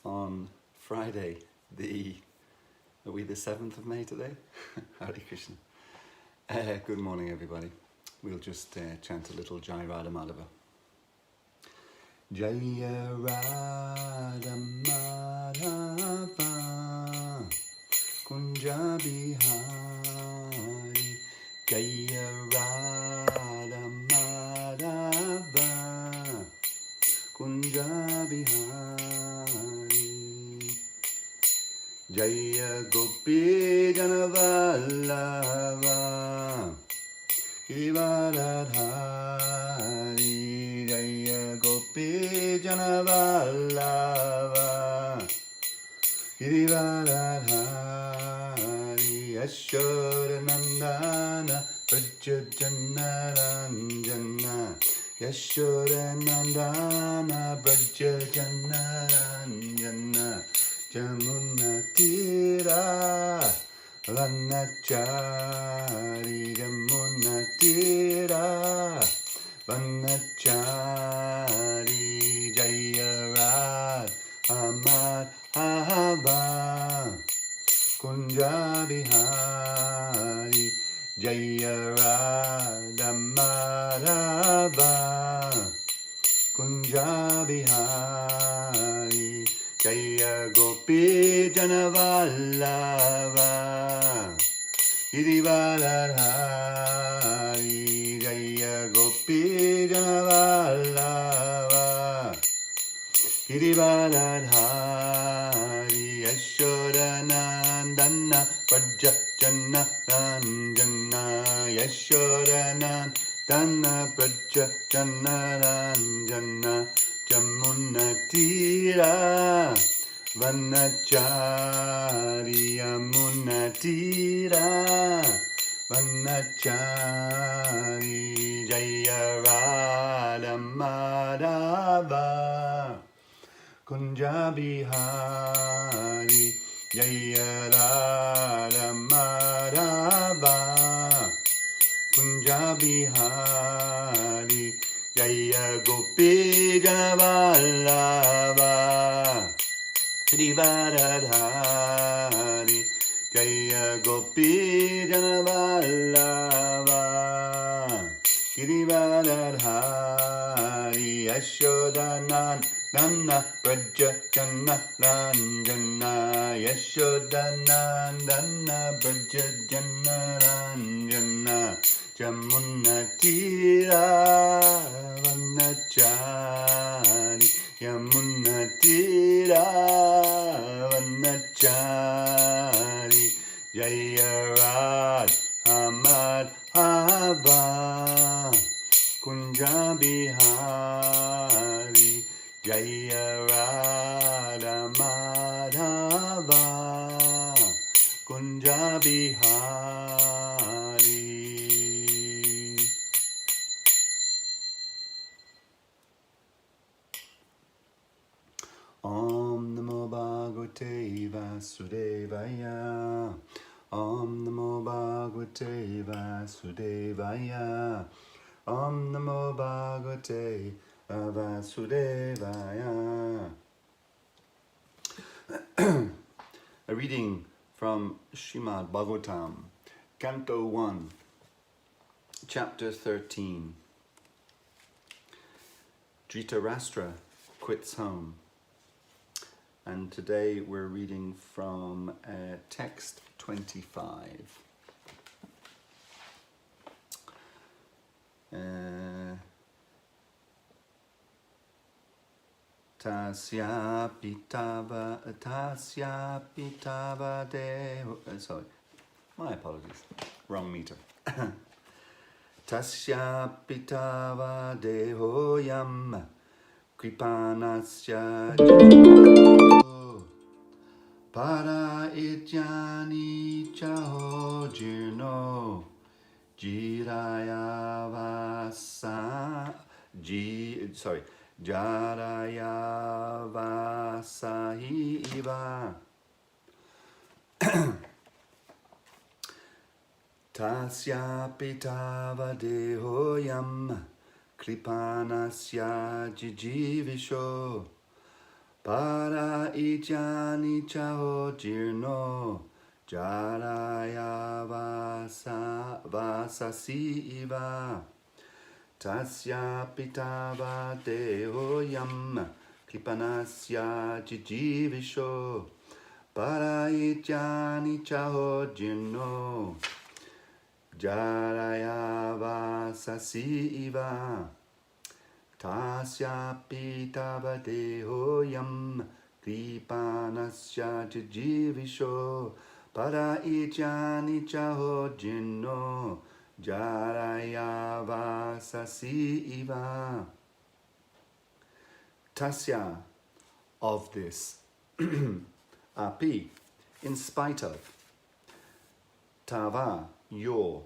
on Friday, are we the 7th of May today? Hare Krishna. Good morning, everybody. We'll just chant a little Jai Radha Madhava. Jaya Radha Madhava Kunja Bihari Jaya Radha Madhava Kunja Bihari Jaya Gopi Janavallava Givaradhari Jaya Gopi Janavallava Givaradhari Yashodanandana Brajajanaranjana Yashodanandana Brajajanaranjana Jamunatira Vanachari Jamunatira Vanachari Jayarad Amad Hava Kunja Bihari Jayarad Amadava Kunja Bihari Jaya Gopi Janavallava Girivaradhari Jaya Gopi Janavallava Girivaradhari Yashodanandana Brajajanaranjana Yashodanandana Brajajanaranjana Jamunatira Vanachari Yamunatira Vanachari Jaya Radha Madhava Kunja Bihari Jaya Radha Madhava Kunja Bihari Jaya Gopi Janavallava Givaradhari Jaya Gopi Janavallava Givaradhari Yashodanandana Brajajanaranjana Yashodanandana Brajajanaranjana Jamunatira Vanachari Yamunatira Vanachari Jayarad Amad Hava Kunja Bihari Jayarad Amadhava Kunja Bihari. Om Namo Bhagavate Vasudevaya. Om Namo Bhagavate Vasudevaya. Om Namo Bhagavate Vasudevaya. A reading from Srimad-Bhagavatam, Canto 1, Chapter 13. Dhritarashtra quits home. And today we're reading from text 25. Tasya pitava deho. Sorry, my apologies. Wrong meter. Tasya pitava deho yam kripanasya para ityani chaho jirno jirayavasa jarayavasahi iva tasya pitava dehoyam kripanasya jijivisho Para ijani chaho jirno jaraya vasasi iva tasya pitava dehoyam kripanasya jijivisho para ijani chaho jirno jaraya vasasi iva tasya pitava dehoyam kripanasya jijivisho para ijani chaho jinno jaraya vasasi iva. Tasya, of this. Api, in spite of. Tava, your.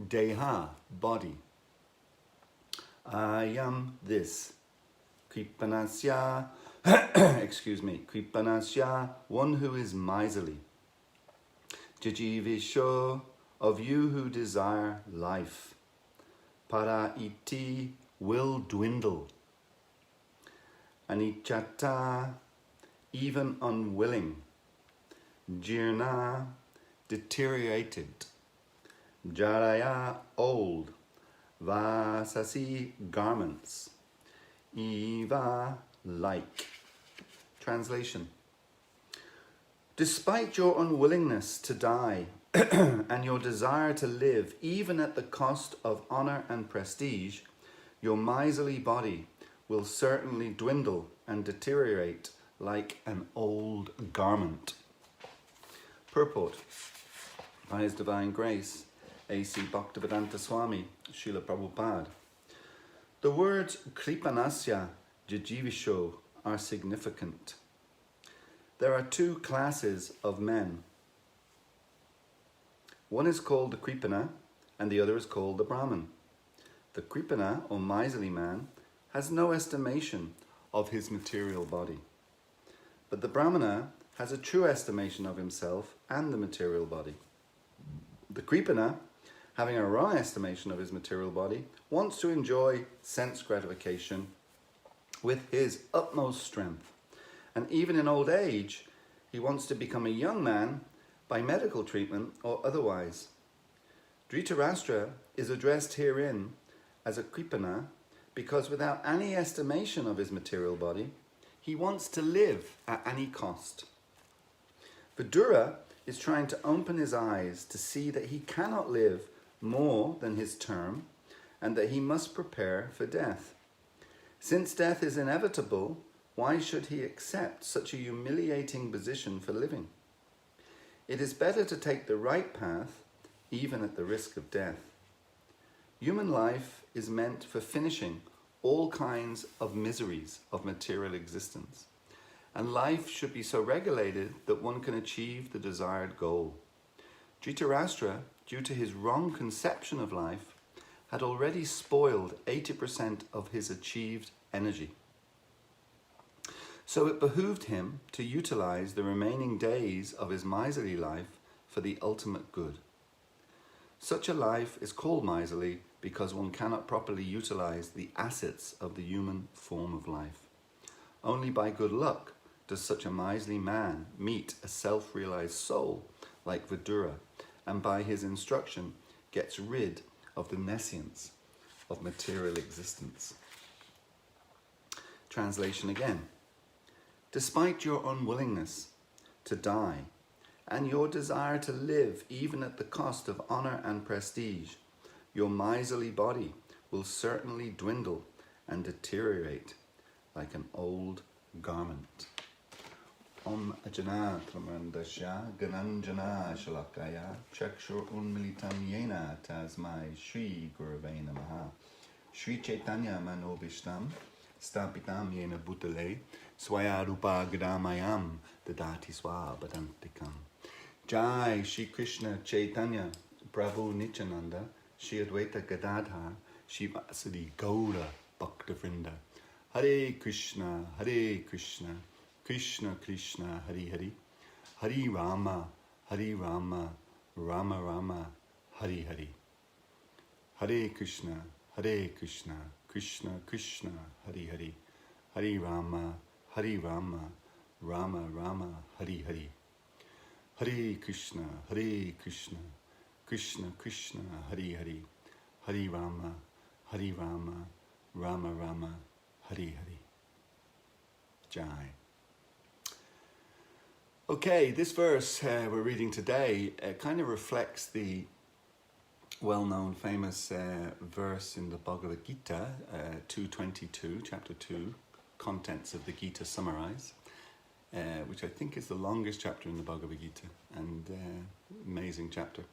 Deha, body. I am this. Kripanasya, excuse me, Kripanasya, one who is miserly. Jijivisho, of you who desire life. Para iti, will dwindle. Anichata, even unwilling. Jirna, deteriorated. Jaraya, old. Vasasi, garments. Eva, like. Translation. Despite your unwillingness to die and your desire to live, even at the cost of honor and prestige, your miserly body will certainly dwindle and deteriorate like an old garment. Purport. By His Divine Grace, A.C. Bhaktivedanta Swami, Srila Prabhupada. The words Kripanasya, Jijivisho are significant. There are two classes of men. One is called the Kripana and the other is called the Brahman. The Kripana, or miserly man, has no estimation of his material body. But the Brahmana has a true estimation of himself and the material body. The Kripana, having a wrong estimation of his material body, wants to enjoy sense gratification with his utmost strength. And even in old age, he wants to become a young man by medical treatment or otherwise. Dhritarashtra is addressed herein as a Kripana because without any estimation of his material body, he wants to live at any cost. Vidura is trying to open his eyes to see that he cannot live more than his term and that he must prepare for death. Since death is inevitable, why should he accept such a humiliating position for living? It is better to take the right path, even at the risk of death. Human life is meant for finishing all kinds of miseries of material existence, and life should be so regulated that one can achieve the desired goal. Dhritarashtra, due to his wrong conception of life, had already spoiled 80% of his achieved energy. So it behooved him to utilize the remaining days of his miserly life for the ultimate good. Such a life is called miserly because one cannot properly utilize the assets of the human form of life. Only by good luck does such a miserly man meet a self-realized soul like Vidura, and by his instruction gets rid of the nescience of material existence. Translation again. Despite your unwillingness to die and your desire to live even at the cost of honor and prestige, your miserly body will certainly dwindle and deteriorate like an old garment. Om Ajana Tramandasya Gananjana Shalakaya Chakshur Unmilitam Yena Tasmai Shri Gurave Namaha Shri Chaitanya Manobishtam Stapitam Yena Bhutale Swayarupa Gadamayam Dadati Swabadantikam. Jai Shri Krishna Chaitanya Prabhu Nityananda Shri Advaita Gadadhar Shri Vasadi Gaura Bhaktavrinda. Hare Krishna, Krishna Krishna, Hari Hari, Hari Rama, Rama Rama, Hari Hari. Hare Krishna, Krishna Krishna, Hari Hari, Hari Rama, Hare Rama, Rama Rama, Hare Hare. Hare Krishna, Krishna Krishna, Hare Hare. Hare Rama, Rama Rama, Hare Hare. Jai. Okay, this verse we're reading today kind of reflects the well-known famous verse in the Bhagavad Gita, 2:22, chapter 2, contents of the Gita summarized, which I think is the longest chapter in the Bhagavad Gita, and amazing chapter.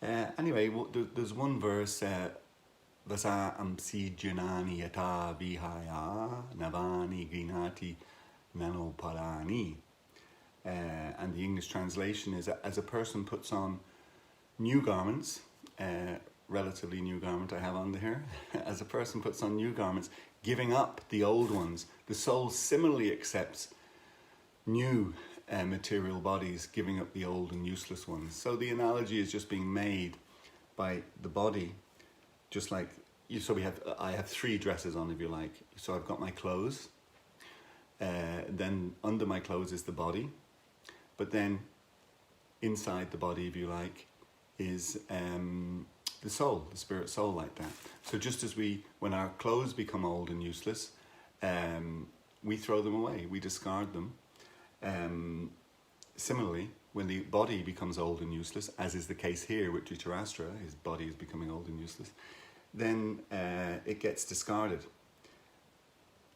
Anyway, there's one verse, Dasa amsi janani yata vihaya navani grinati nanoparani. And the English translation is, as a person puts on new garments, relatively new garment I have on here, as a person puts on new garments, giving up the old ones, the soul similarly accepts new material bodies, giving up the old and useless ones. So the analogy is just being made by the body, just like, so I have three dresses on, if you like. So I've got my clothes, then under my clothes is the body, but then inside the body, if you like, is the soul, the spirit soul, like that. So just as when our clothes become old and useless, we throw them away, we discard them. Similarly, when the body becomes old and useless, as is the case here with Dhritarashtra, his body is becoming old and useless, then it gets discarded.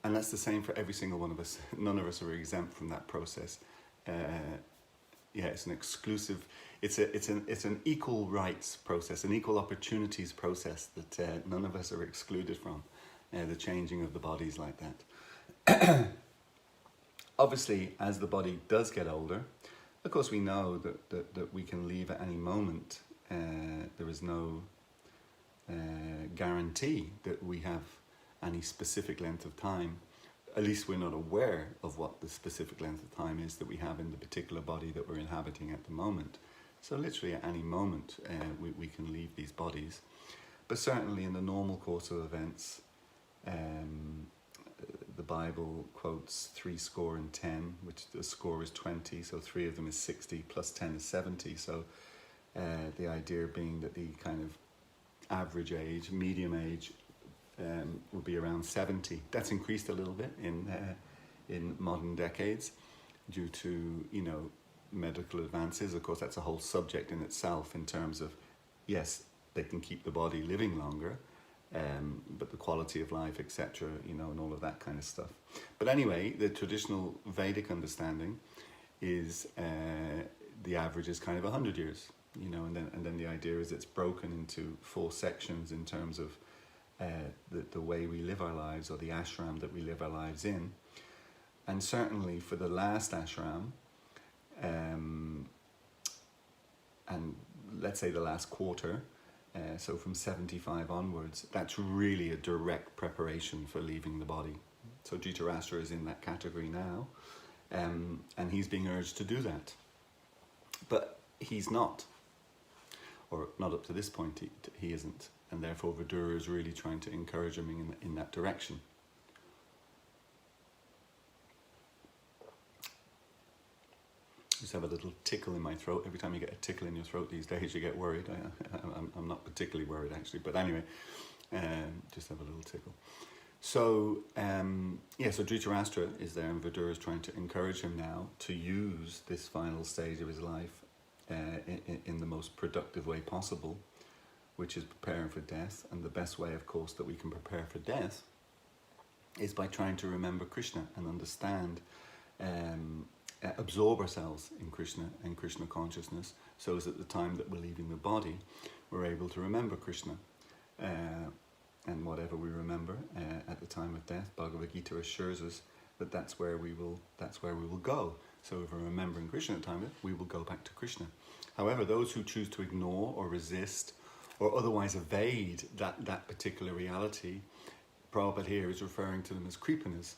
And that's the same for every single one of us. None of us are exempt from that process. It's an exclusive, it's an equal rights process, an equal opportunities process that none of us are excluded from, the changing of the bodies like that. Obviously, as the body does get older, of course we know that we can leave at any moment. There is no guarantee that we have any specific length of time. At least we're not aware of what the specific length of time is that we have in the particular body that we're inhabiting at the moment. So literally at any moment we can leave these bodies. But certainly in the normal course of events, the Bible quotes 10, which the score is 20, so 3 of them is 60, plus 10 is 70. So the idea being that the kind of average age, medium age, would be around 70. That's increased a little bit in modern decades due to, medical advances. Of course, that's a whole subject in itself in terms of, yes, they can keep the body living longer, but the quality of life, etc., and all of that kind of stuff. But anyway, the traditional Vedic understanding is the average is kind of 100 years, and then the idea is it's broken into 4 sections in terms of the way we live our lives, or the ashram that we live our lives in. And certainly for the last ashram, and let's say the last quarter, so from 75 onwards, that's really a direct preparation for leaving the body. So Dhritarashtra is in that category now, and he's being urged to do that. But he's not, or not up to this point, he isn't. And therefore Vidura is really trying to encourage him in that direction. I just have a little tickle in my throat. Every time you get a tickle in your throat these days, you get worried. I'm not particularly worried, actually. But anyway, just have a little tickle. So, so Dhritarashtra is there, and Vidura is trying to encourage him now to use this final stage of his life in the most productive way possible, which is preparing for death. And the best way, of course, that we can prepare for death is by trying to remember Krishna and understand, absorb ourselves in Krishna and Krishna consciousness, so as at the time that we're leaving the body, we're able to remember Krishna. And whatever we remember at the time of death, Bhagavad Gita assures us that that's where we will go. So if we're remembering Krishna at the time of death, we will go back to Krishna. However, those who choose to ignore or resist or otherwise evade that particular reality, Prabhupada here is referring to them as kripanas.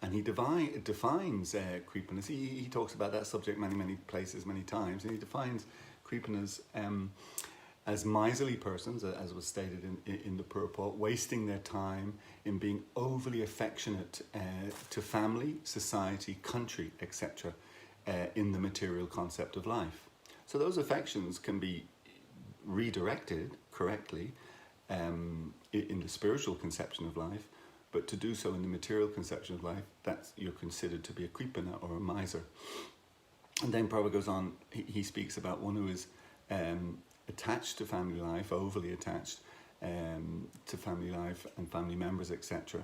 And he defines kripanas. He talks about that subject many places, many times, and he defines kripanas as miserly persons, as was stated in the purport, wasting their time in being overly affectionate to family, society, country, etc., in the material concept of life. So those affections can be redirected correctly in the spiritual conception of life, but to do so in the material conception of life, you're considered to be a kripana or a miser. And then Prabhupada goes on, he speaks about one who is attached to family life, overly attached to family life and family members, etc.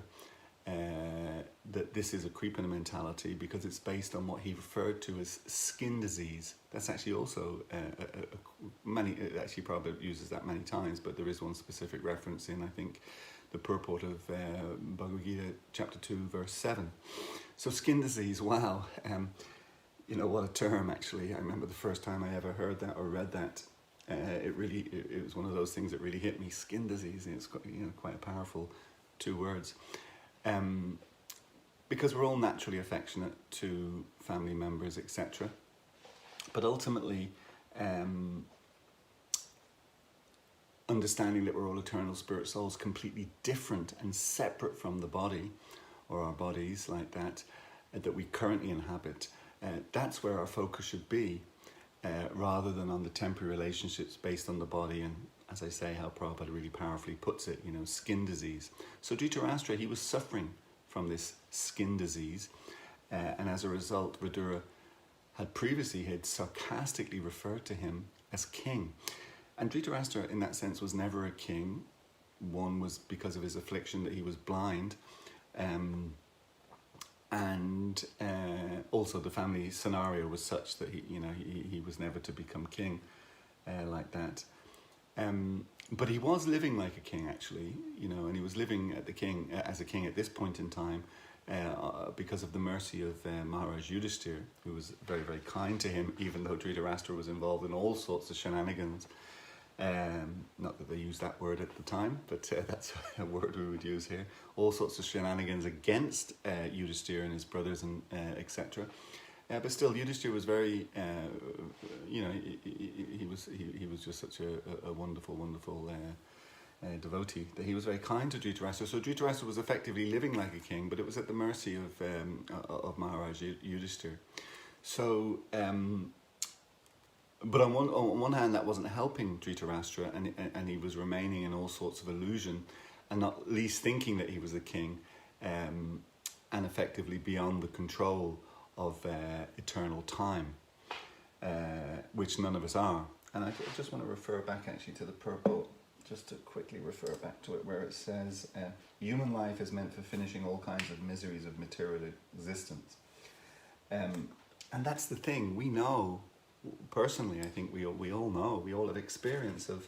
That this is a kripana mentality because it's based on what he referred to as skin disease. That's actually also actually Prabhupada uses that many times, but there is one specific reference in, I think, the purport of Bhagavad Gita chapter 2 verse 7. So skin disease, wow, what a term actually. I remember the first time I ever heard that or read that. It was one of those things that really hit me. Skin disease, and it's quite a powerful 2 words. Because we're all naturally affectionate to family members, etc. But ultimately, understanding that we're all eternal spirit souls, completely different and separate from the body, or our bodies like that, that we currently inhabit, that's where our focus should be, rather than on the temporary relationships based on the body, and as I say, how Prabhupada really powerfully puts it, skin disease. So Dhritarashtra, he was suffering from this skin disease, and as a result, Vidura had sarcastically referred to him as king. And Dhritarashtra, in that sense, was never a king. One was because of his affliction that he was blind, and also the family scenario was such that he was never to become king like that. But he was living like a king, actually, and he was living as a king at this point in time because of the mercy of Maharaj Yudhishthira, who was very, very kind to him, even though Dhritarashtra was involved in all sorts of shenanigans. Not that they used that word at the time, but that's a word we would use here. All sorts of shenanigans against Yudhishthira and his brothers and etc. But still, Yudhishthira was very, he was just such a wonderful, wonderful devotee that he was very kind to Dhritarashtra. So Dhritarashtra was effectively living like a king, but it was at the mercy of Maharaj Yudhishthira. So. But on one hand, that wasn't helping Dhritarashtra, and he was remaining in all sorts of illusion, and not least thinking that he was a king, and effectively beyond the control of eternal time, which none of us are. And I just want to refer back actually to the purport, just to quickly refer back to it, where it says, human life is meant for finishing all kinds of miseries of material existence. And that's the thing, we know. Personally, I think we all know, we all have experience of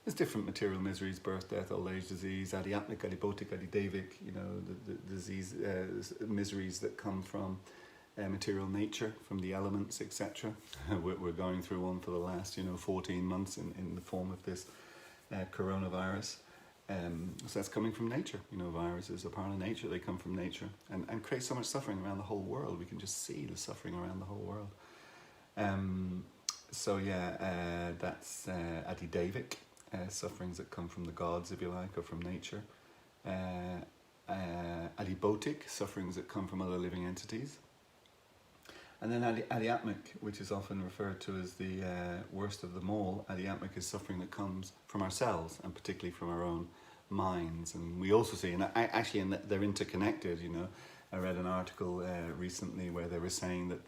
there's different material miseries: birth, death, old age, disease, adhyatmic, adibhotic, adidevic, the disease miseries that come from material nature, from the elements, etc. We're going through one for the last 14 months in the form of this coronavirus. So that's coming from nature. Viruses are part of nature, they come from nature, and create so much suffering around the whole world. We can just see the suffering around the whole world. That's adidevic, sufferings that come from the gods, if you like, or from nature. Adibhotic, sufferings that come from other living entities. And then adhyatmic, which is often referred to as the worst of them all. Adhyatmic is suffering that comes from ourselves, and particularly from our own minds. And we also see, and they're interconnected. I read an article recently where they were saying that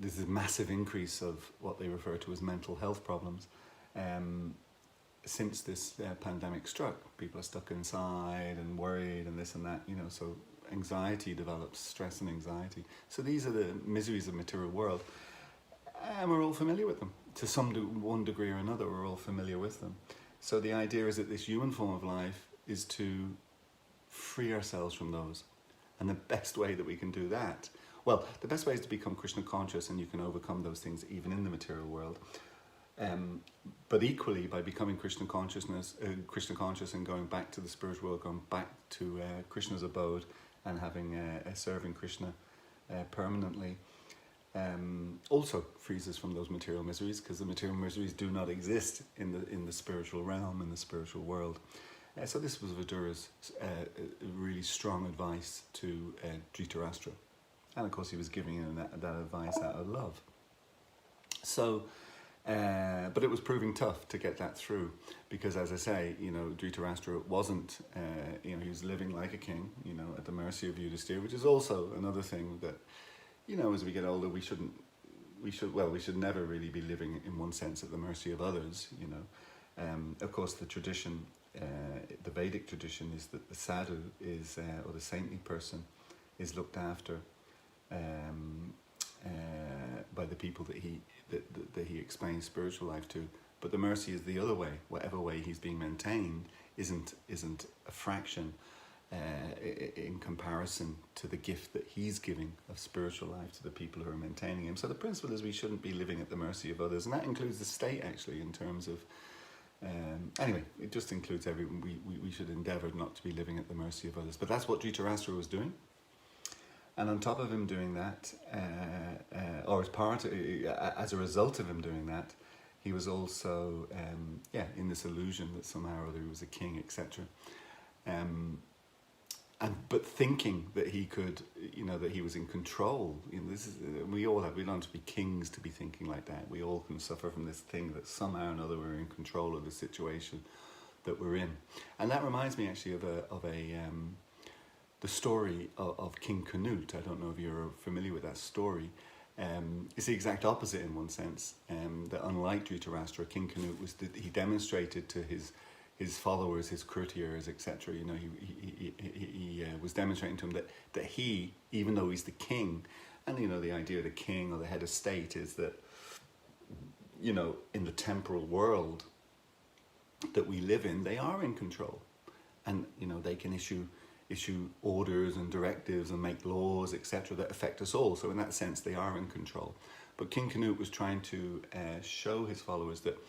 there's a massive increase of what they refer to as mental health problems since this pandemic struck. People are stuck inside and worried and this and that, so anxiety develops, stress and anxiety. So these are the miseries of the material world, and we're all familiar with them. To one degree or another, we're all familiar with them. So the idea is that this human form of life is to free ourselves from those. And the best way that we can do that, the best way is to become Krishna conscious, and you can overcome those things even in the material world. But equally, by becoming Krishna conscious and going back to the spiritual world, going back to Krishna's abode and having serving Krishna permanently, also frees us from those material miseries, because the material miseries do not exist in the spiritual realm, in the spiritual world. So this was Vidura's really strong advice to Dhritarashtra. And of course he was giving him that advice out of love. So, but it was proving tough to get that through, because as I say, Dhritarashtra wasn't, he was living like a king, at the mercy of Yudhisthira, which is also another thing that, as we get older, we should never really be living in one sense at the mercy of others, Of course, the tradition, the Vedic tradition, is that the sadhu is, or the saintly person, is looked after by the people that he explains spiritual life to. But the mercy is the other way. Whatever way he's being maintained isn't a fraction in comparison to the gift that he's giving of spiritual life to the people who are maintaining him. So the principle is we shouldn't be living at the mercy of others, and that includes the state actually, in terms of anyway, it just includes we should endeavour not to be living at the mercy of others. But that's what Dhritarashtra was doing. And on top of him doing that, or as a result of him doing that, he was also, in this illusion that somehow or other he was a king, etc. But thinking that he could, that he was in control. We don't have to be kings to be thinking like that. We all can suffer from this thing that somehow or another we're in control of the situation that we're in. And that reminds me actually of the story of King Canute. I don't know if you're familiar with that story. It's the exact opposite in one sense. That unlike Dhritarashtra, King Canute he demonstrated to his followers, his courtiers, etc. He was demonstrating to them that he, even though he's the king, and the idea of the king or the head of state is that in the temporal world that we live in, they are in control, and they can issue orders and directives and make laws, etc., that affect us all. So in that sense, they are in control. But King Canute was trying to show his followers that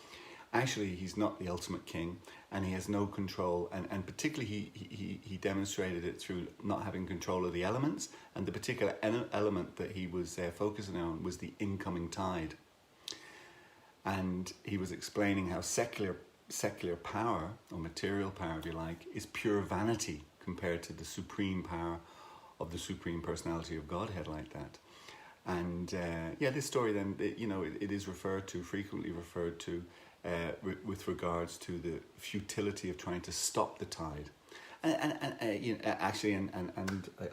actually he's not the ultimate king, and he has no control, and particularly he demonstrated it through not having control of the elements, and the particular element that he was focusing on was the incoming tide. And he was explaining how secular power, or material power if you like, is pure vanity compared to the supreme power of the Supreme Personality of Godhead like that. And this story then, it is frequently referred to with regards to the futility of trying to stop the tide. And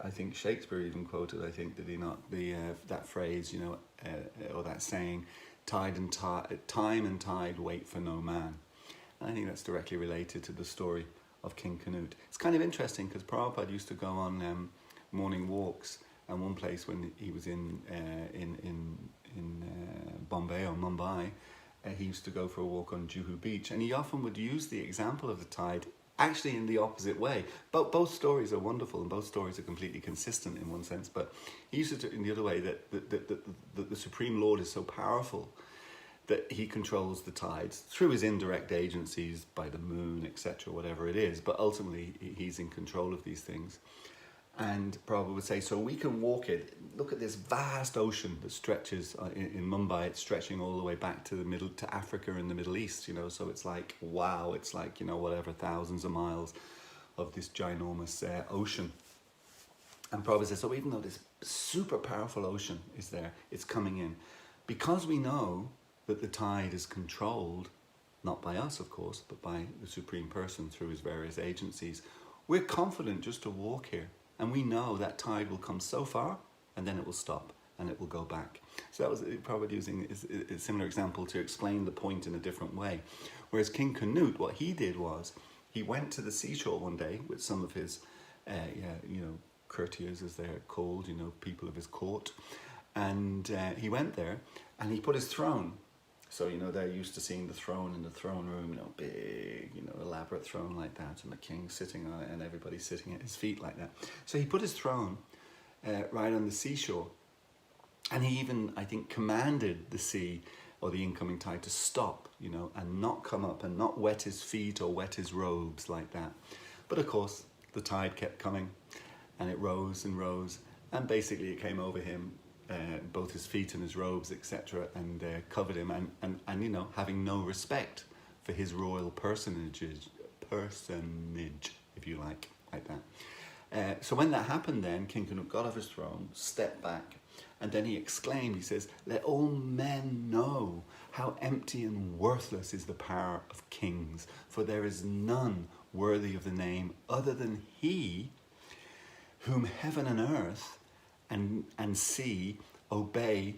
I think Shakespeare even quoted, I think, did he not, that phrase, or that saying, time and tide wait for no man. And I think that's directly related to the story of King Canute. It's kind of interesting because Prabhupada used to go on morning walks, and one place when he was in Bombay or Mumbai, he used to go for a walk on Juhu Beach, and he often would use the example of the tide actually in the opposite way. But both stories are wonderful, and both stories are completely consistent in one sense, but he used to do it in the other way, that the Supreme Lord is so powerful that he controls the tides through his indirect agencies, by the moon, etc., whatever it is, but ultimately he's in control of these things. And Prabhupada would say, so we can walk it. Look at this vast ocean that stretches in Mumbai. It's stretching all the way back to Africa and the Middle East, so it's like, wow, it's like, whatever, thousands of miles of this ginormous ocean. And Prabhupada says, so even though this super powerful ocean is there, it's coming in, because we know that the tide is controlled, not by us, of course, but by the Supreme Person through his various agencies, we're confident just to walk here. And we know that tide will come so far, and then it will stop, and it will go back. So that was probably using a similar example to explain the point in a different way. Whereas King Canute, what he did was, he went to the seashore one day with some of his, courtiers, as they're called, people of his court. And he went there, and he put his throne. So, they're used to seeing the throne in the throne room, big, elaborate throne like that, and the king sitting on it, and everybody sitting at his feet like that. So he put his throne right on the seashore, and he even, I think, commanded the sea or the incoming tide to stop, and not come up and not wet his feet or wet his robes like that. But of course, the tide kept coming, and it rose and rose, and basically it came over him both his feet and his robes, etc., and covered him, and you know, having no respect for his royal personage, if you like that. So when that happened, then King Canute got off his throne, stepped back, and then he exclaimed, he says, "Let all men know how empty and worthless is the power of kings, for there is none worthy of the name other than he whom heaven and earth and sea obey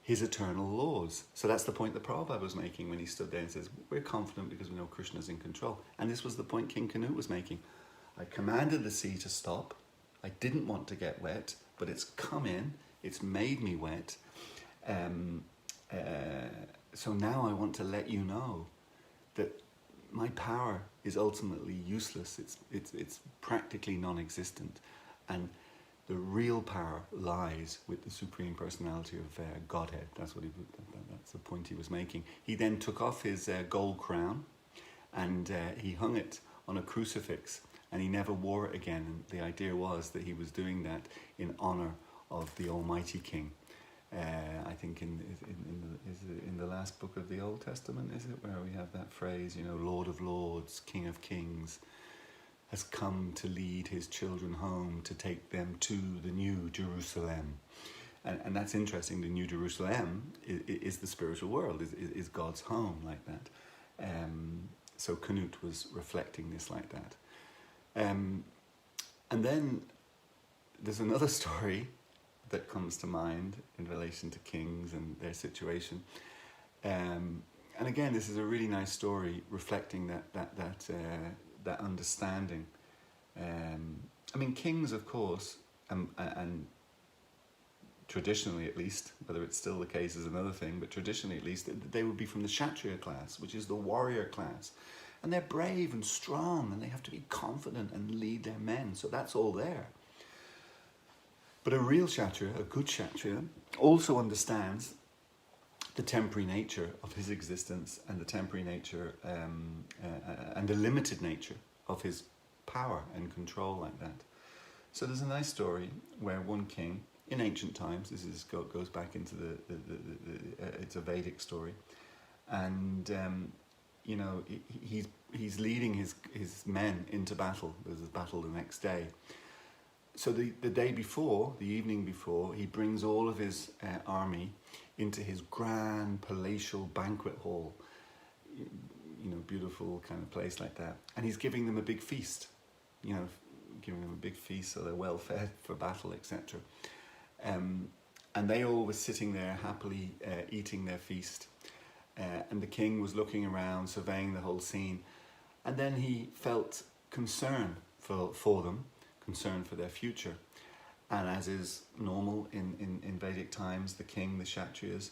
his eternal laws." So that's the point that Prabhupada was making when he stood there and says, we're confident because we know Krishna's in control. And this was the point King Canute was making. I commanded the sea to stop. I didn't want to get wet, but it's come in. It's made me wet. So now I want to let you know that my power is ultimately useless. It's practically non-existent. And the real power lies with the Supreme Personality of Godhead. That's the point he was making. He then took off his gold crown and he hung it on a crucifix, and he never wore it again. And the idea was that he was doing that in honor of the Almighty King. I think in the last book of the Old Testament, is it, where we have that phrase, you know, Lord of Lords, King of Kings, has come to lead his children home, to take them to the New Jerusalem. And that's interesting. The New Jerusalem is the spiritual world, is God's home, like that. So Canute was reflecting this like that. And then there's another story that comes to mind in relation to kings and their situation. And again, this is a really nice story reflecting that understanding. I mean, kings, of course, and traditionally at least, whether it's still the case is another thing, but traditionally at least, they would be from the Kshatriya class, which is the warrior class. And they're brave and strong, and they have to be confident and lead their men, so that's all there. But a real Kshatriya, a good Kshatriya, also understands the temporary nature of his existence and the temporary nature and the limited nature of his power and control like that. So there's a nice story where one king, in ancient times, this goes back into it's a Vedic story, and you know, he's leading his men into battle. There's a battle the next day. So the day before, the evening before, he brings all of his army into his grand palatial banquet hall, you know, beautiful kind of place like that. And he's giving them a big feast, you know, giving them a big feast so they're well fed for battle, etc. And they all were sitting there happily eating their feast. And the king was looking around, surveying the whole scene. And then he felt concern for them, concern for their future. And as is normal in Vedic times, the king, the Kshatriyas,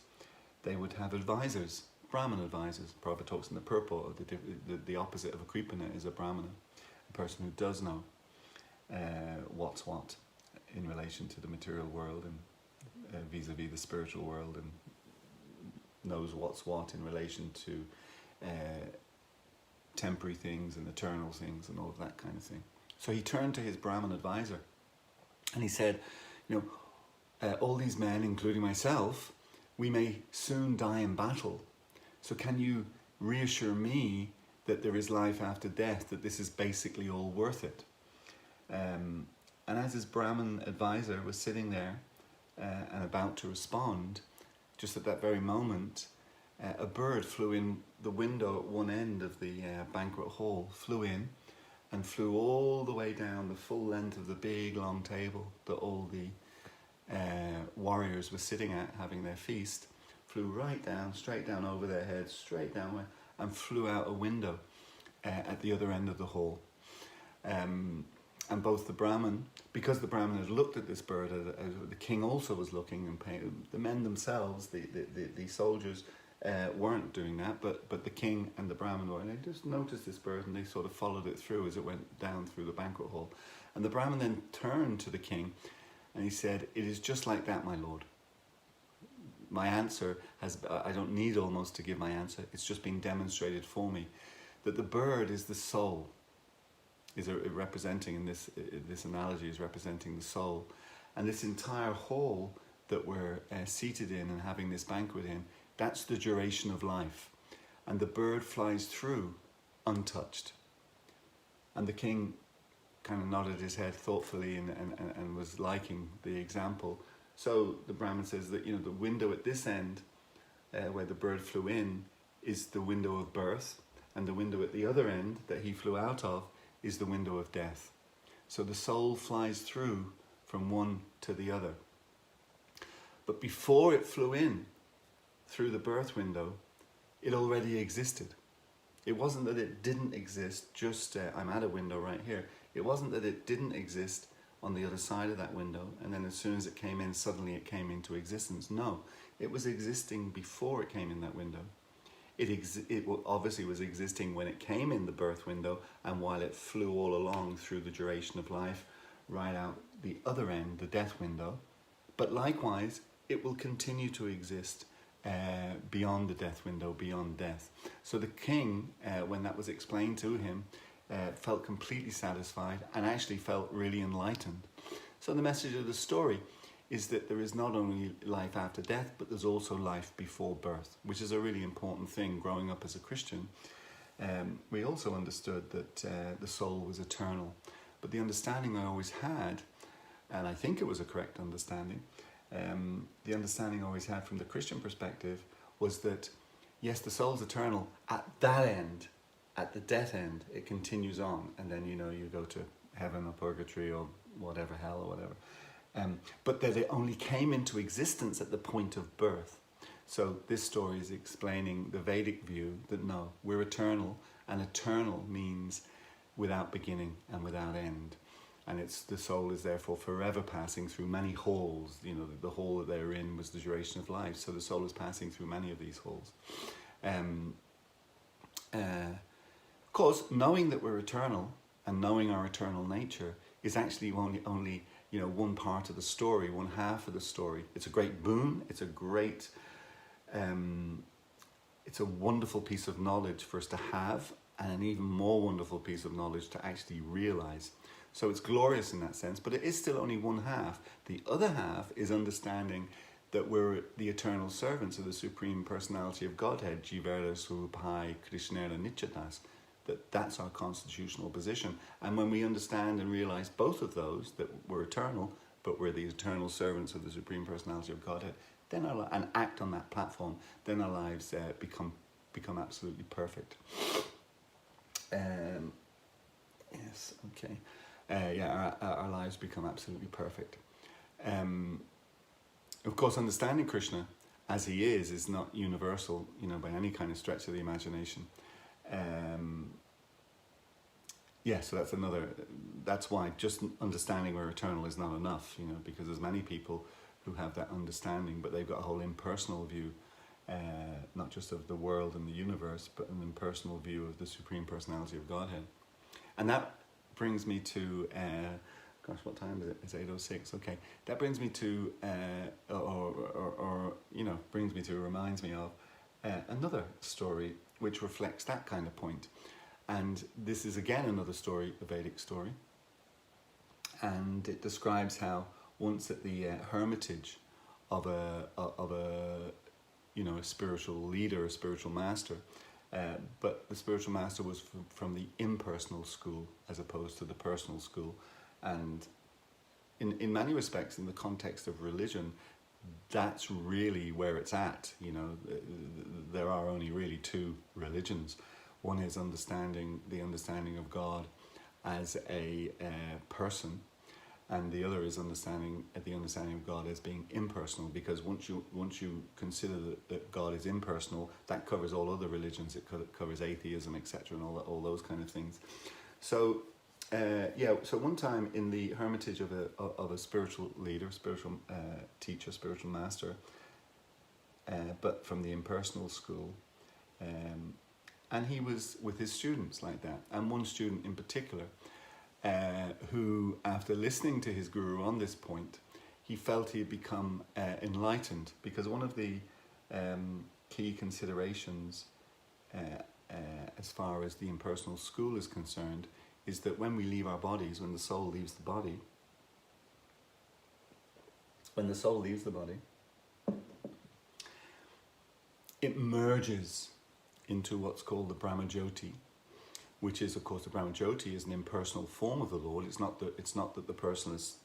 they would have advisors, Brahmin advisors. Prabhupada talks in the purport of the opposite of a Kripana is a Brahmana, a person who does know what's what in relation to the material world and vis-a-vis the spiritual world, and knows what's what in relation to temporary things and eternal things and all of that kind of thing. So he turned to his Brahmin advisor and he said, you know, all these men, including myself, we may soon die in battle. So can you reassure me that there is life after death, that this is basically all worth it? And as his Brahmin advisor was sitting there and about to respond, just at that very moment, a bird flew in the window at one end of the banquet hall, flew in and flew all the way down the full length of the big long table that all the warriors were sitting at having their feast, flew right down, straight down over their heads, straight down, and flew out a window at the other end of the hall. And both the Brahmin, because the Brahmin had looked at this bird, the king also was looking, and the men themselves, the soldiers, weren't doing that, but the king and the Brahmin were, and they just noticed this bird and they sort of followed it through as it went down through the banquet hall. And the Brahmin then turned to the king and he said, "It is just like that, my lord. My answer I don't need almost to give my answer, it's just been demonstrated for me, that the bird is the soul, is representing, in this analogy, is representing the soul. And this entire hall that we're seated in and having this banquet in, that's the duration of life. And the bird flies through untouched. And the king kind of nodded his head thoughtfully and was liking the example. So the Brahmin says that, the window at this end, where the bird flew in, is the window of birth, and the window at the other end that he flew out of is the window of death. So the soul flies through from one to the other. But before it flew in through the birth window, it already existed. It wasn't that it didn't exist, just I'm at a window right here. It wasn't that it didn't exist on the other side of that window, and then as soon as it came in, suddenly it came into existence. No, it was existing before it came in that window. It obviously was existing when it came in the birth window, and while it flew all along through the duration of life, right out the other end, the death window. But likewise, it will continue to exist beyond the death window, beyond death. So the king, when that was explained to him, felt completely satisfied and actually felt really enlightened. So the message of the story is that there is not only life after death, but there's also life before birth, which is a really important thing growing up as a Christian. We also understood that the soul was eternal, but the understanding I always had, and I think it was a correct understanding, the understanding I always had from the Christian perspective was that, yes, the soul's eternal at that end, at the death end, it continues on, and then, you go to heaven or purgatory or whatever, hell or whatever. But that it only came into existence at the point of birth. So this story is explaining the Vedic view that no, we're eternal, and eternal means without beginning and without end. And the soul is therefore forever passing through many halls. The hall that they're in was the duration of life, so the soul is passing through many of these halls. Of course, knowing that we're eternal and knowing our eternal nature is actually only one part of the story, one half of the story. It's a great boon. It's a great, it's a wonderful piece of knowledge for us to have, and an even more wonderful piece of knowledge to actually realize. So it's glorious in that sense, but it is still only one half. The other half is understanding that we're the eternal servants of the Supreme Personality of Godhead, Jivera Surupai Krishnera Nichadas. That's our constitutional position. And when we understand and realize both of those, that we're eternal, but we're the eternal servants of the Supreme Personality of Godhead, then and act on that platform, then our lives become absolutely perfect. Yes, okay. Our lives become absolutely perfect. Of course, understanding Krishna as he is not universal, by any kind of stretch of the imagination. So that's why just understanding we're eternal is not enough, because there's many people who have that understanding, but they've got a whole impersonal view, not just of the world and the universe, but an impersonal view of the Supreme Personality of Godhead. And that brings me to, what time is it? It's 8:06. Okay, that brings me to, reminds me of another story which reflects that kind of point. And this is again another story, a Vedic story, and it describes how once at the hermitage of a spiritual leader, a spiritual master. But the spiritual master was from the impersonal school as opposed to the personal school. And in many respects, in the context of religion, that's really where it's at. There are only really two religions. One is the understanding of God as a person, and the other is the understanding of God as being impersonal. Because once you consider that God is impersonal, that covers all other religions. It covers atheism, etc., and all those kind of things. So so one time in the hermitage of a spiritual leader, spiritual teacher, spiritual master, but from the impersonal school, and he was with his students like that, and one student in particular, who, after listening to his guru on this point, he felt he had become enlightened, because one of the key considerations as far as the impersonal school is concerned is that when we leave our bodies, when the soul leaves the body, when the soul leaves the body, it merges into what's called the Brahmajyoti, which is, of course, the Brahmajyoti is an impersonal form of the Lord. It's not that the personalists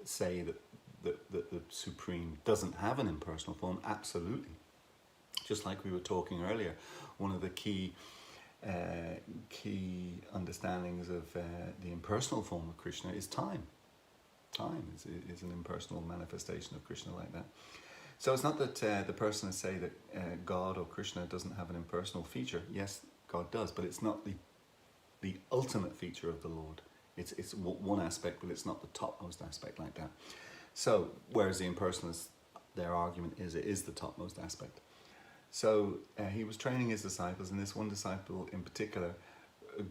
say that the Supreme doesn't have an impersonal form. Absolutely. Just like we were talking earlier, one of the key understandings of the impersonal form of Krishna is time. Time is an impersonal manifestation of Krishna like that. So it's not that the personists say that God or Krishna doesn't have an impersonal feature. Yes, God does, but it's not the ultimate feature of the Lord. It's one aspect, but it's not the topmost aspect like that. So, whereas the impersonalists, their argument is it is the topmost aspect. So he was training his disciples, and this one disciple in particular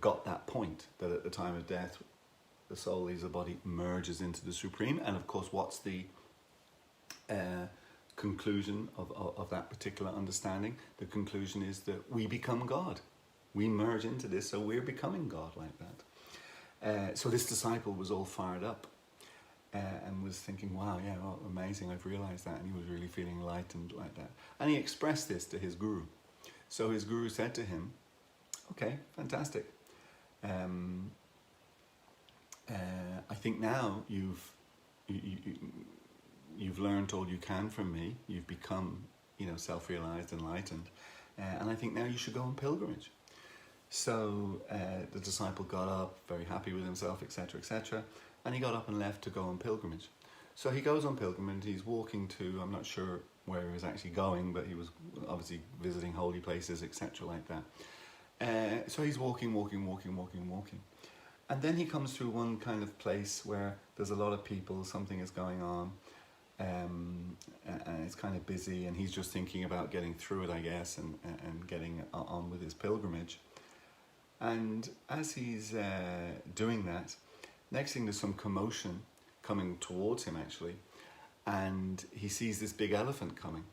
got that point, that at the time of death, the soul leaves the body, merges into the Supreme. And of course, what's the conclusion of that particular understanding? The conclusion is that we become God. We merge into this, so we're becoming God like that. So this disciple was all fired up and was thinking, wow, yeah, well, amazing, I've realized that. And he was really feeling enlightened like that. And he expressed this to his guru. So his guru said to him, okay, fantastic. I think now you've learned all you can from me. You've become, self-realized, enlightened. And I think now you should go on pilgrimage. So the disciple got up, very happy with himself, etc., etc., and he got up and left to go on pilgrimage. So he goes on pilgrimage. He's walking to, I'm not sure where he was actually going, but he was obviously visiting holy places, etc., like that. So he's walking. And then he comes through one kind of place where there's a lot of people, something is going on, and it's kind of busy, and he's just thinking about getting through it, I guess, and getting on with his pilgrimage. And as he's doing that, next thing there's some commotion coming towards him actually, and he sees this big elephant coming.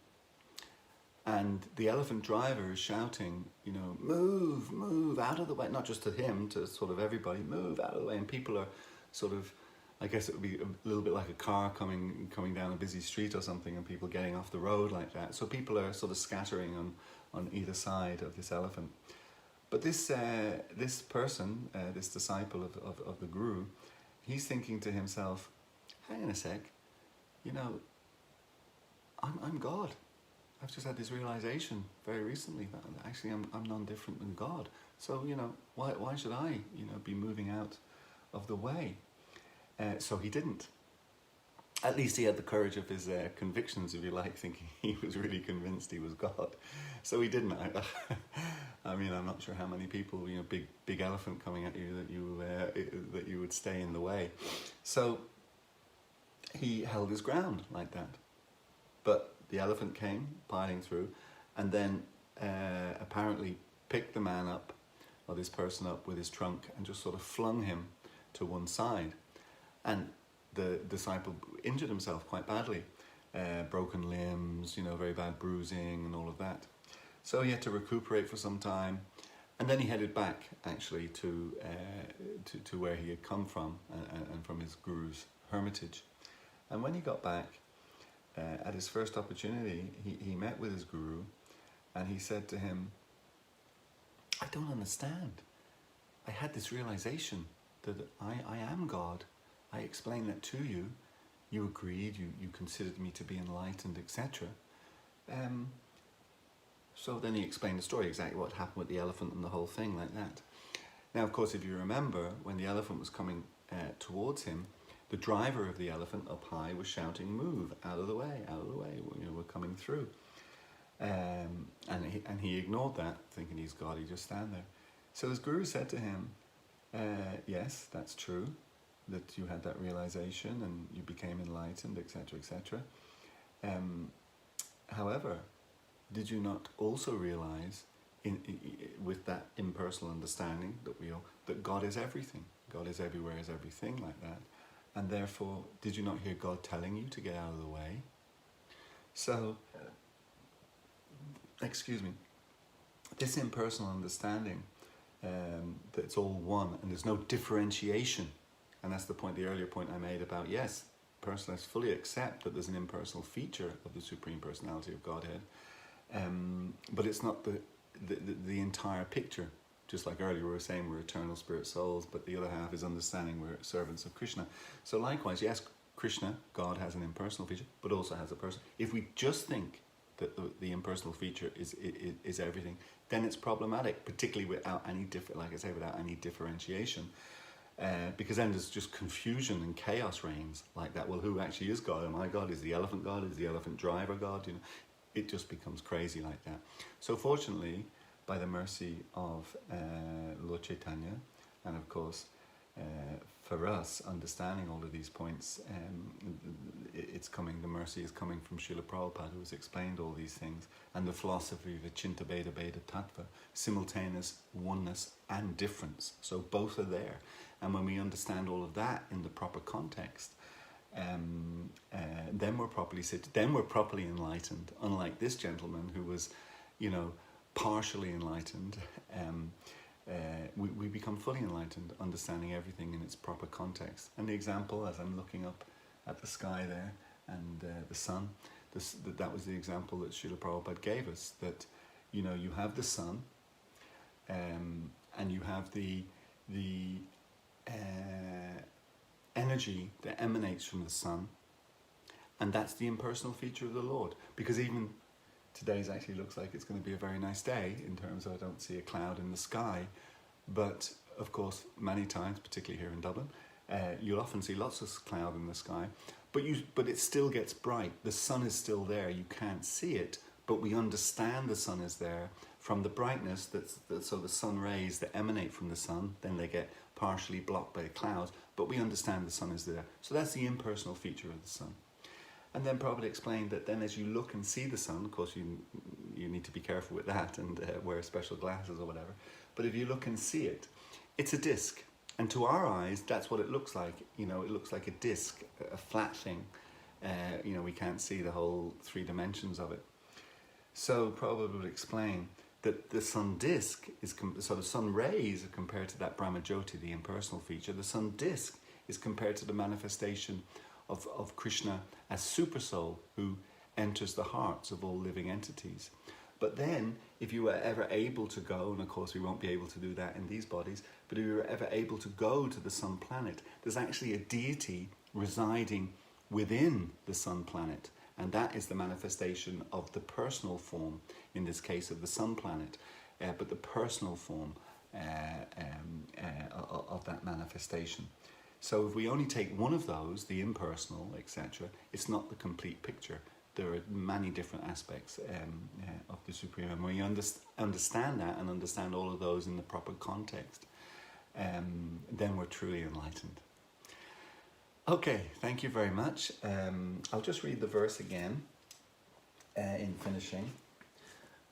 And the elephant driver is shouting, move out of the way, not just to him, to sort of everybody, move out of the way. And people are sort of, I guess it would be a little bit like a car coming down a busy street or something, and people getting off the road like that. So people are sort of scattering on either side of this elephant. But this person, this disciple of the guru, he's thinking to himself, hang on a sec, I'm God. I've just had this realization very recently that actually I'm non-different than God. So, why should I, be moving out of the way? So he didn't. At least he had the courage of his convictions, if you like, thinking he was really convinced he was God. So he didn't. I mean, I'm not sure how many people, big elephant coming at you, that you would stay in the way. So he held his ground like that. But the elephant came piling through, and then apparently picked the man up, or this person up, with his trunk, and just sort of flung him to one side. And the disciple injured himself quite badly, broken limbs, very bad bruising and all of that. So he had to recuperate for some time, and then he headed back actually to where he had come from, and from his guru's hermitage. And when he got back, at his first opportunity, he met with his guru, and he said to him, I don't understand. I had this realization that I am God. I explained that to you. You agreed, you considered me to be enlightened, etc. So then he explained the story, exactly what happened with the elephant and the whole thing like that. Now, of course, if you remember, when the elephant was coming towards him, the driver of the elephant up high was shouting, move, out of the way, we're coming through. And he ignored that, thinking he's God, he just stand there. So his guru said to him, yes, that's true, that you had that realization and you became enlightened, etc., etc. However, did you not also realize, with that impersonal understanding that God is everything, God is everywhere, is everything like that? And therefore, did you not hear God telling you to get out of the way? So, this impersonal understanding, that it's all one and there's no differentiation. And that's the earlier point I made about, yes, personalists fully accept that there's an impersonal feature of the Supreme Personality of Godhead, but it's not the entire picture. Just like earlier we were saying, we're eternal spirit souls, but the other half is understanding we're servants of Krishna. So likewise, yes, Krishna, God, has an impersonal feature, but also has a person. If we just think that the impersonal feature is everything, then it's problematic, particularly without any without any differentiation, because then there's just confusion and chaos reigns like that. Well, who actually is God? Am I God? Is the elephant God? Is the elephant driver God? You know, it just becomes crazy like that. So fortunately, by the mercy of Lord Chaitanya, and of course for us understanding all of these points, the mercy is coming from Srila Prabhupada, who has explained all these things, and the philosophy of Achinta Bheda Bheda Tattva, simultaneous oneness and difference. So both are there, and when we understand all of that in the proper context, then we're properly enlightened. Unlike this gentleman who was, partially enlightened, we become fully enlightened, understanding everything in its proper context. And the example, as I'm looking up at the sky there and the sun, that was the example that Srila Prabhupada gave us, that you have the sun, and you have the energy that emanates from the sun, and that's the impersonal feature of the Lord. Because even today's actually looks like it's going to be a very nice day in terms of I don't see a cloud in the sky, but of course many times, particularly here in Dublin, you'll often see lots of cloud in the sky, but it still gets bright. The sun is still there. You can't see it, but we understand the sun is there from the brightness so the sun rays that emanate from the sun, then they get partially blocked by the clouds, but we understand the sun is there. So that's the impersonal feature of the sun. And then Prabhupada explained that then as you look and see the sun, of course you need to be careful with that and wear special glasses or whatever, but if you look and see it, it's a disc. And to our eyes, that's what it looks like. It looks like a disc, a flat thing. We can't see the whole 3 dimensions of it. So Prabhupada would explain that the sun disc so the sun rays are compared to that Brahmajyoti, the impersonal feature. The sun disc is compared to the manifestation of Krishna as super soul who enters the hearts of all living entities. But then, if you were ever able to go, and of course we won't be able to do that in these bodies, but if you were ever able to go to the sun planet, there's actually a deity residing within the sun planet, and that is the manifestation of the personal form, in this case of the sun planet, but the personal form of that manifestation. So if we only take one of those, the impersonal, etc., it's not the complete picture. There are many different aspects of the Supreme. And when you understand that and understand all of those in the proper context, then we're truly enlightened. Okay, thank you very much. I'll just read the verse again in finishing.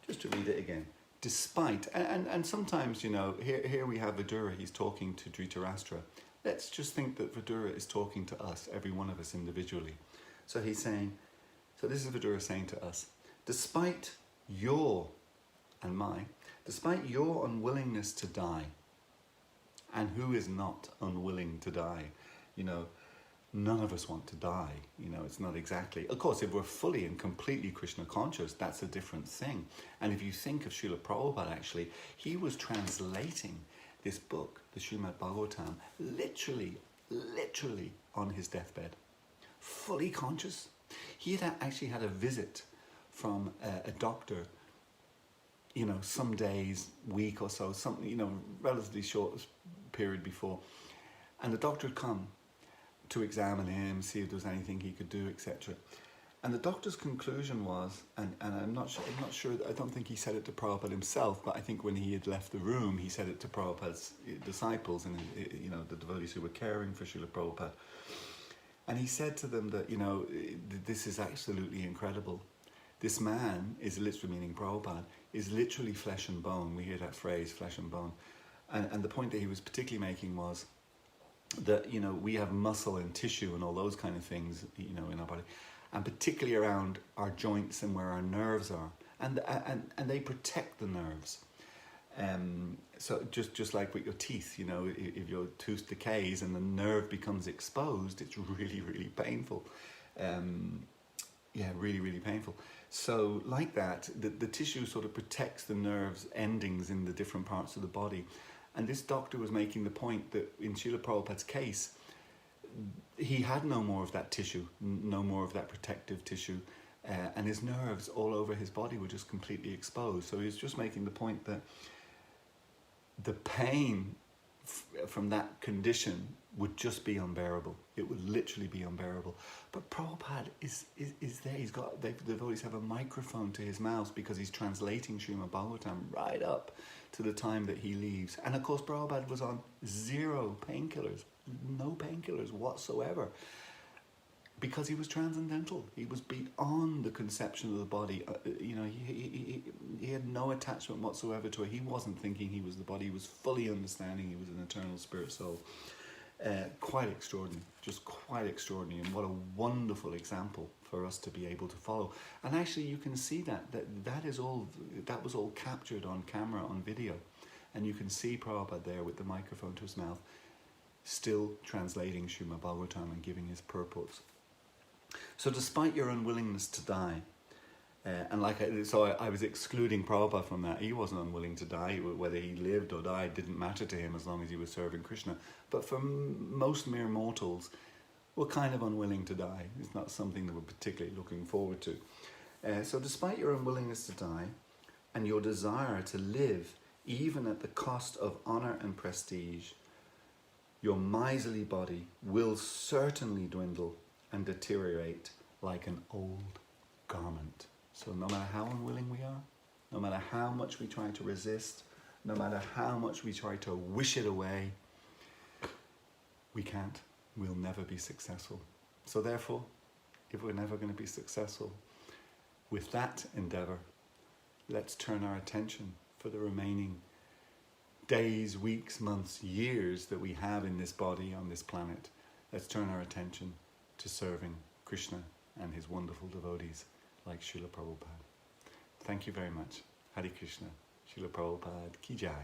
Just to read it again. Despite, and sometimes, here we have Vidura, he's talking to Dhritarashtra. Let's just think that Vidura is talking to us, every one of us individually. So he's saying, this is Vidura saying to us, despite your unwillingness to die, and who is not unwilling to die? None of us want to die. It's not exactly. Of course, if we're fully and completely Krishna conscious, that's a different thing. And if you think of Srila Prabhupada, actually, he was translating this book, the Srimad-Bhagavatam, literally on his deathbed, fully conscious. He had actually had a visit from a doctor, some days, week or so, relatively short period before, and the doctor had come to examine him, see if there was anything he could do, etc. And the doctor's conclusion was, and I'm not sure, I don't think he said it to Prabhupada himself, but I think when he had left the room, he said it to Prabhupada's disciples and, the devotees who were caring for Srila Prabhupada. And he said to them that, this is absolutely incredible. This man is literally, meaning Prabhupada, is literally flesh and bone. We hear that phrase, flesh and bone. And the point that he was particularly making was that, we have muscle and tissue and all those kind of things, in our body. And particularly around our joints and where our nerves are. And they protect the nerves. So just like with your teeth, you know, if your tooth decays and the nerve becomes exposed, it's really, really painful. Yeah, really, really painful. So like that, the tissue sort of protects the nerves endings in the different parts of the body. And this doctor was making the point that in Srila Prabhupada's case, he had no more of that tissue, no more of that protective tissue, and his nerves all over his body were just completely exposed. So he was just making the point that the pain from that condition would just be unbearable. It would literally be unbearable. But Prabhupada is there. He's got, the devotees have a microphone to his mouth because he's translating Srimad-Bhagavatam right up to the time that he leaves. And of course Prabhupada was on 0 painkillers, no painkillers whatsoever, because he was transcendental. He was beyond the conception of the body. You know, he had no attachment whatsoever to it. He wasn't thinking he was the body. He was fully understanding he was an eternal spirit soul. Quite extraordinary, just quite extraordinary, and what a wonderful example for us to be able to follow. And actually you can see that was all captured on camera, on video, and you can see Prabhupada there with the microphone to his mouth, still translating Srimad Bhagavatam and giving his purports. So despite your unwillingness to die, I was excluding Prabhupada from that. He wasn't unwilling to die. Whether he lived or died didn't matter to him as long as he was serving Krishna. But for most mere mortals, we're kind of unwilling to die. It's not something that we're particularly looking forward to. So despite your unwillingness to die and your desire to live even at the cost of honor and prestige, your miserly body will certainly dwindle and deteriorate like an old garment. So no matter how unwilling we are, no matter how much we try to resist, no matter how much we try to wish it away, we can't. We'll never be successful. So therefore, if we're never going to be successful with that endeavor, let's turn our attention for the remaining days, weeks, months, years that we have in this body on this planet. Let's turn our attention to serving Krishna and his wonderful devotees like Srila Prabhupada. Thank you very much. Hare Krishna. Srila Prabhupada ki jai.